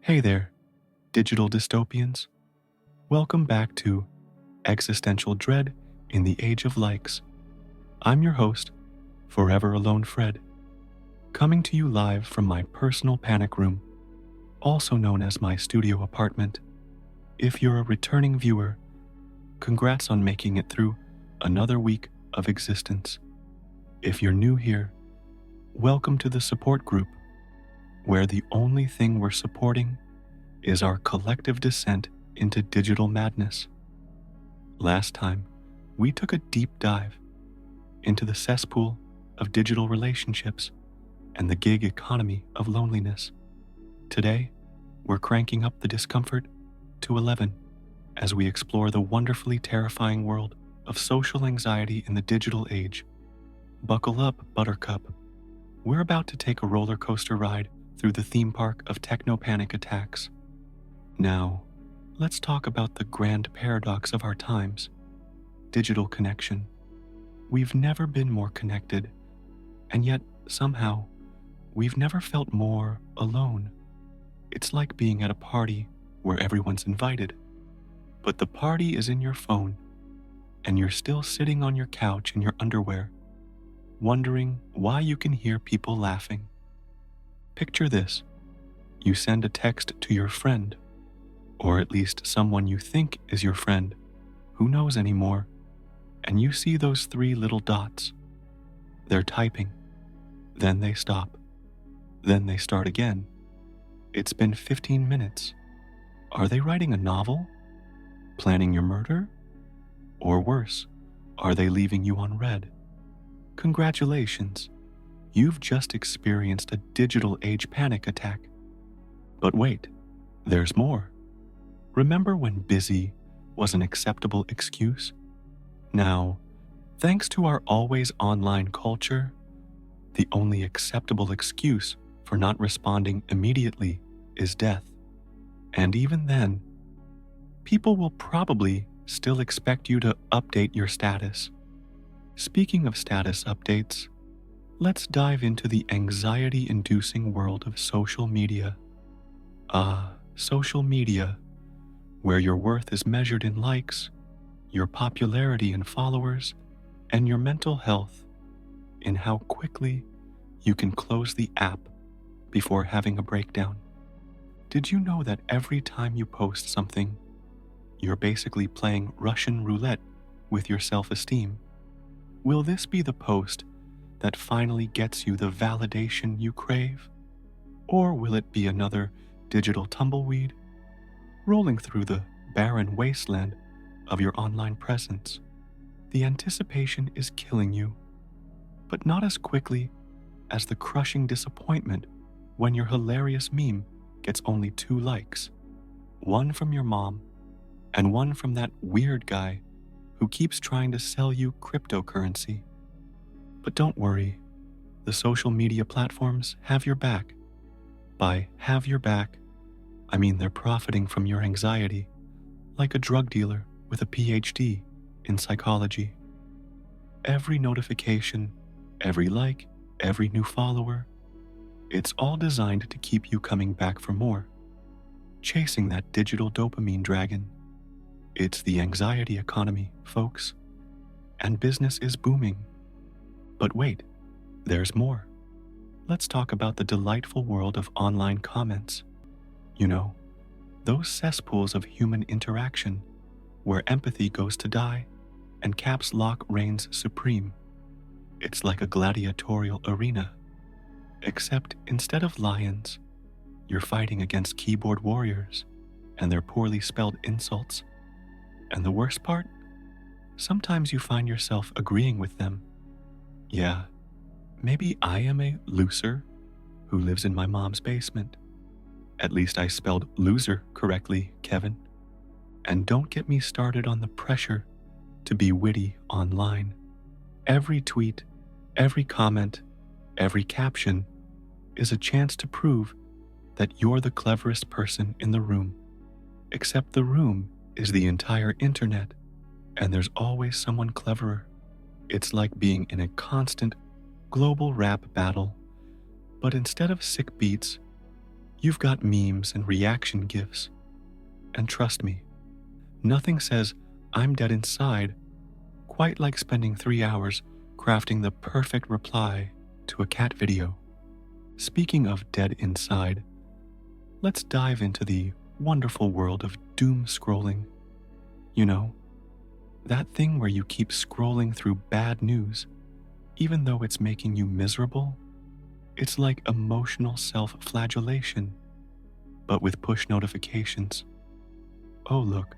Hey there, digital dystopians. Welcome back to Existential Dread in the Age of Likes. I'm your host, Forever Alone Fred, coming to you live from my personal panic room, also known as my studio apartment. If you're a returning viewer, congrats on making it through another week of existence. If you're new here, welcome to the support group, where the only thing we're supporting is our collective descent into digital madness. Last time, we took a deep dive into the cesspool of digital relationships and the gig economy of loneliness. Today, we're cranking up the discomfort to 11 as we explore the wonderfully terrifying world of social anxiety in the digital age. Buckle up, Buttercup. We're about to take a roller coaster ride through the theme park of techno-panic attacks. Now, let's talk about the grand paradox of our times, digital connection. We've never been more connected, and yet, somehow, we've never felt more alone. It's like being at a party where everyone's invited, but the party is in your phone, and you're still sitting on your couch in your underwear, wondering why you can hear people laughing. Picture this. You send a text to your friend, or at least someone you think is your friend, who knows anymore, and you see those three little dots. They're typing, then they stop, then they start again. It's been 15 minutes. Are they writing a novel? Planning your murder? Or worse, are they leaving you on red? Congratulations, you've just experienced a digital age panic attack. But wait, there's more. Remember when busy was an acceptable excuse? Now, thanks to our always online culture, the only acceptable excuse for not responding immediately is death. And even then, people will probably still expect you to update your status. Speaking of status updates, let's dive into the anxiety-inducing world of social media. Social media, where your worth is measured in likes, your popularity in followers, and your mental health in how quickly you can close the app before having a breakdown. Did you know that every time you post something, you're basically playing Russian roulette with your self-esteem? Will this be the post that finally gets you the validation you crave? Or will it be another digital tumbleweed rolling through the barren wasteland of your online presence? The anticipation is killing you, but not as quickly as the crushing disappointment when your hilarious meme gets only 2 likes, one from your mom and one from that weird guy who keeps trying to sell you cryptocurrency. But don't worry, the social media platforms have your back. By have your back, I mean they're profiting from your anxiety, like a drug dealer with a PhD in psychology. Every notification, every like, every new follower, it's all designed to keep you coming back for more, chasing that digital dopamine dragon. It's the anxiety economy, folks, and business is booming. But wait, there's more. Let's talk about the delightful world of online comments. You know, those cesspools of human interaction where empathy goes to die and caps lock reigns supreme. It's like a gladiatorial arena, except instead of lions, you're fighting against keyboard warriors and their poorly spelled insults. And the worst part? Sometimes you find yourself agreeing with them. Yeah, maybe I am a loser who lives in my mom's basement. At least I spelled loser correctly, Kevin. And don't get me started on the pressure to be witty online. Every tweet, every comment, every caption is a chance to prove that you're the cleverest person in the room. Except the room is the entire internet, and there's always someone cleverer. It's like being in a constant global rap battle, but instead of sick beats, You've got memes and reaction GIFs. And trust me, nothing says I'm dead inside quite like spending 3 hours crafting the perfect reply to a cat video. Speaking of dead inside, let's dive into the wonderful world of doom scrolling. You know, that thing where you keep scrolling through bad news, even though it's making you miserable. It's like emotional self-flagellation, but with push notifications. Oh look,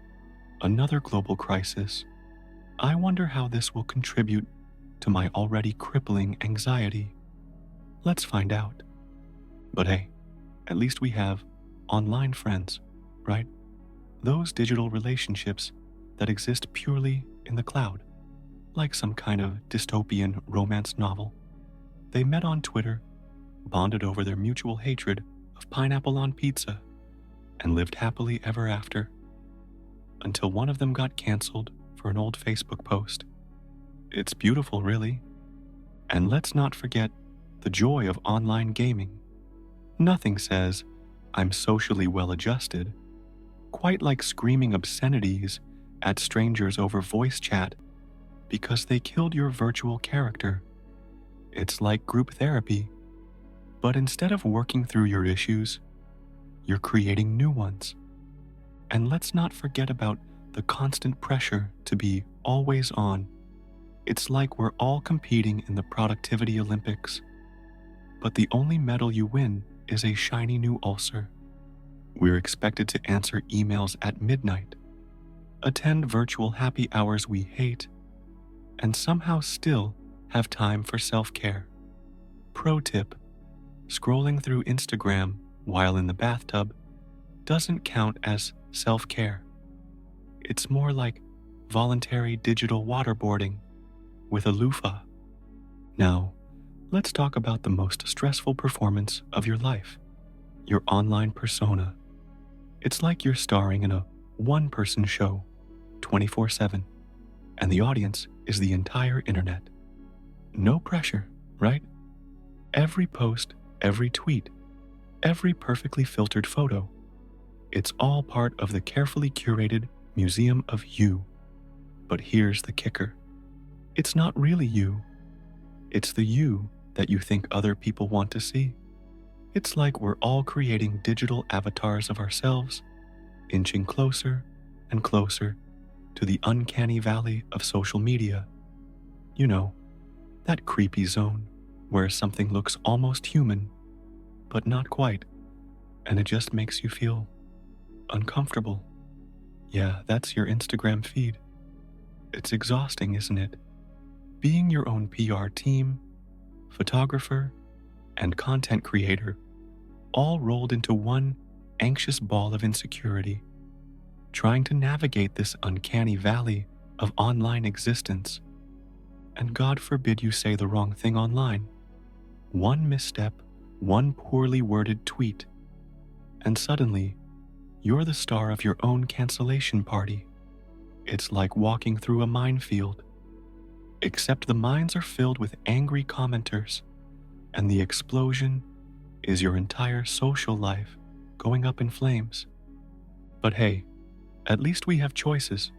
another global crisis. I wonder how this will contribute to my already crippling anxiety. Let's find out. But hey, at least we have online friends, right? Those digital relationships that exist purely in the cloud, like some kind of dystopian romance novel. They met on Twitter, bonded over their mutual hatred of pineapple on pizza, and lived happily ever after, until one of them got canceled for an old Facebook post. It's beautiful, really. And let's not forget the joy of online gaming. Nothing says, I'm socially well adjusted, quite like screaming obscenities at strangers over voice chat because they killed your virtual character. It's like group therapy, but instead of working through your issues, you're creating new ones. And let's not forget about the constant pressure to be always on. It's like we're all competing in the productivity Olympics, but the only medal you win is a shiny new ulcer. We're expected to answer emails at midnight, attend virtual happy hours we hate, and somehow still have time for self-care. Pro tip: scrolling through Instagram while in the bathtub doesn't count as self-care. It's more like voluntary digital waterboarding with a loofah. Now, let's talk about the most stressful performance of your life, your online persona. It's like you're starring in a one-person show 24/7, and the audience is the entire internet. No pressure, right? Every post, every tweet, every perfectly filtered photo, it's all part of the carefully curated museum of you. But here's the kicker. It's not really you. It's the you that you think other people want to see. It's like we're all creating digital avatars of ourselves, inching closer and closer to the uncanny valley of social media. You know, that creepy zone where something looks almost human, but not quite, and it just makes you feel uncomfortable. Yeah, that's your Instagram feed. It's exhausting, isn't it? Being your own PR team, photographer, and content creator, all rolled into one anxious ball of insecurity, trying to navigate this uncanny valley of online existence. And God forbid you say the wrong thing online. One misstep, one poorly worded tweet, and suddenly, you're the star of your own cancellation party. It's like walking through a minefield, except the mines are filled with angry commenters, and the explosion is your entire social life going up in flames. But hey, at least we have choices,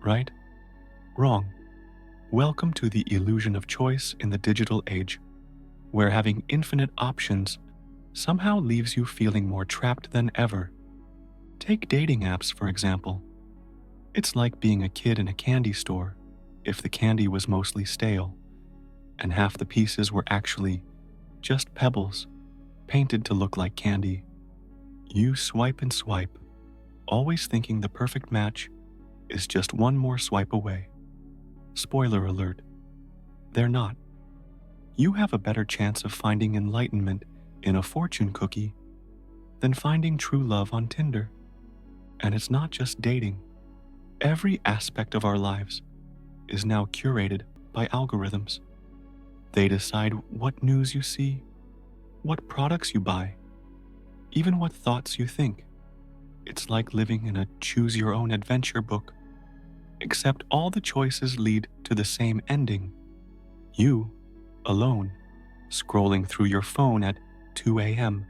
right? Wrong. Welcome to the illusion of choice in the digital age, where having infinite options somehow leaves you feeling more trapped than ever. Take dating apps, for example. It's like being a kid in a candy store if the candy was mostly stale, and half the pieces were actually just pebbles painted to look like candy. You swipe and swipe, always thinking the perfect match is just one more swipe away. Spoiler alert, they're not. You have a better chance of finding enlightenment in a fortune cookie than finding true love on Tinder. And it's not just dating. Every aspect of our lives is now curated by algorithms. They decide what news you see, what products you buy, even what thoughts you think. It's like living in a choose-your-own-adventure book, except all the choices lead to the same ending. You, alone, scrolling through your phone at 2 a.m.,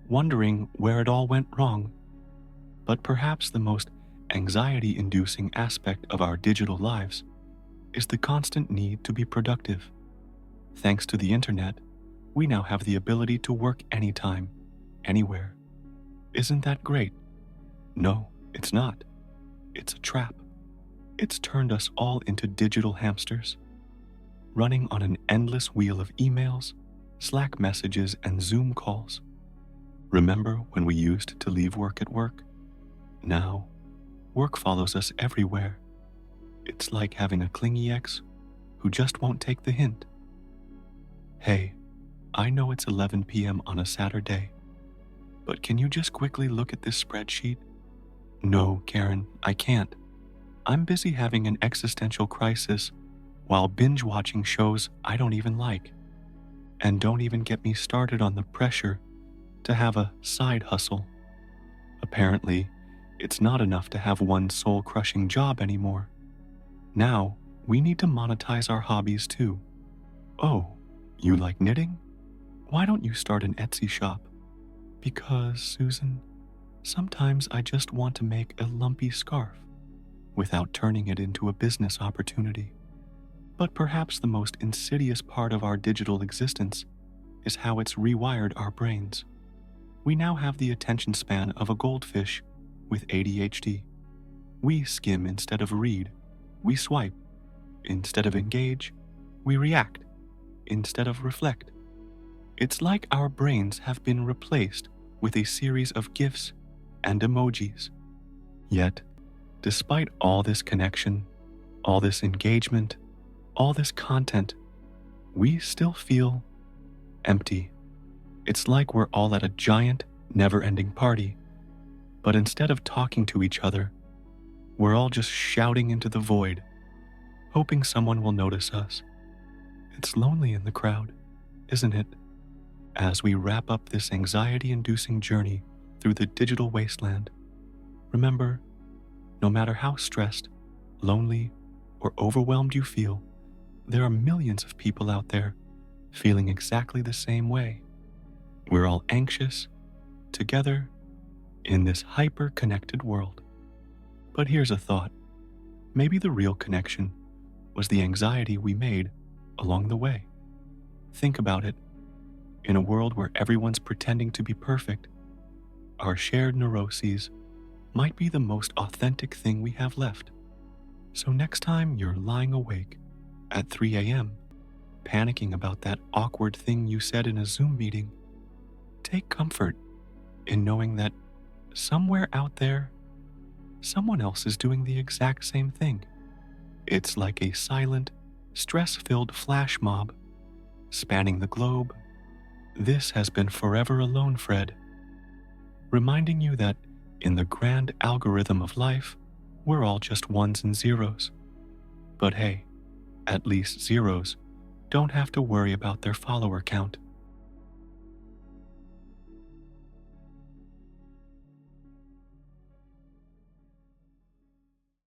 wondering where it all went wrong. But perhaps the most anxiety-inducing aspect of our digital lives is the constant need to be productive. Thanks to the internet, we now have the ability to work anytime, anywhere. Isn't that great? No, it's not. It's a trap. It's turned us all into digital hamsters, running on an endless wheel of emails, Slack messages, and Zoom calls. Remember when we used to leave work at work? Now, work follows us everywhere. It's like having a clingy ex who just won't take the hint. Hey, I know it's 11 p.m. on a Saturday, but can you just quickly look at this spreadsheet? No, Karen, I can't. I'm busy having an existential crisis while binge-watching shows I don't even like. And don't even get me started on the pressure to have a side hustle. Apparently, it's not enough to have one soul-crushing job anymore. Now, we need to monetize our hobbies too. Oh, you like knitting? Why don't you start an Etsy shop? Because, Susan, sometimes I just want to make a lumpy scarf without turning it into a business opportunity. But perhaps the most insidious part of our digital existence is how it's rewired our brains. We now have the attention span of a goldfish with ADHD. We skim instead of read. We swipe. Instead of engage, we react. Instead of reflect. It's like our brains have been replaced with a series of GIFs and emojis. Yet, despite all this connection, all this engagement, all this content, we still feel empty. It's like we're all at a giant, never-ending party, but instead of talking to each other, we're all just shouting into the void, hoping someone will notice us. It's lonely in the crowd, isn't it? As we wrap up this anxiety-inducing journey through the digital wasteland, remember, no matter how stressed, lonely, or overwhelmed you feel, there are millions of people out there feeling exactly the same way. We're all anxious, together, in this hyper-connected world. But here's a thought. Maybe the real connection was the anxiety we made along the way. Think about it. In a world where everyone's pretending to be perfect, our shared neuroses might be the most authentic thing we have left. So next time you're lying awake at 3 a.m., panicking about that awkward thing you said in a Zoom meeting, take comfort in knowing that somewhere out there, someone else is doing the exact same thing. It's like a silent, stress-filled flash mob spanning the globe. This has been Forever Alone, Fred, reminding you that in the grand algorithm of life, we're all just ones and zeros. But hey, at least zeros don't have to worry about their follower count.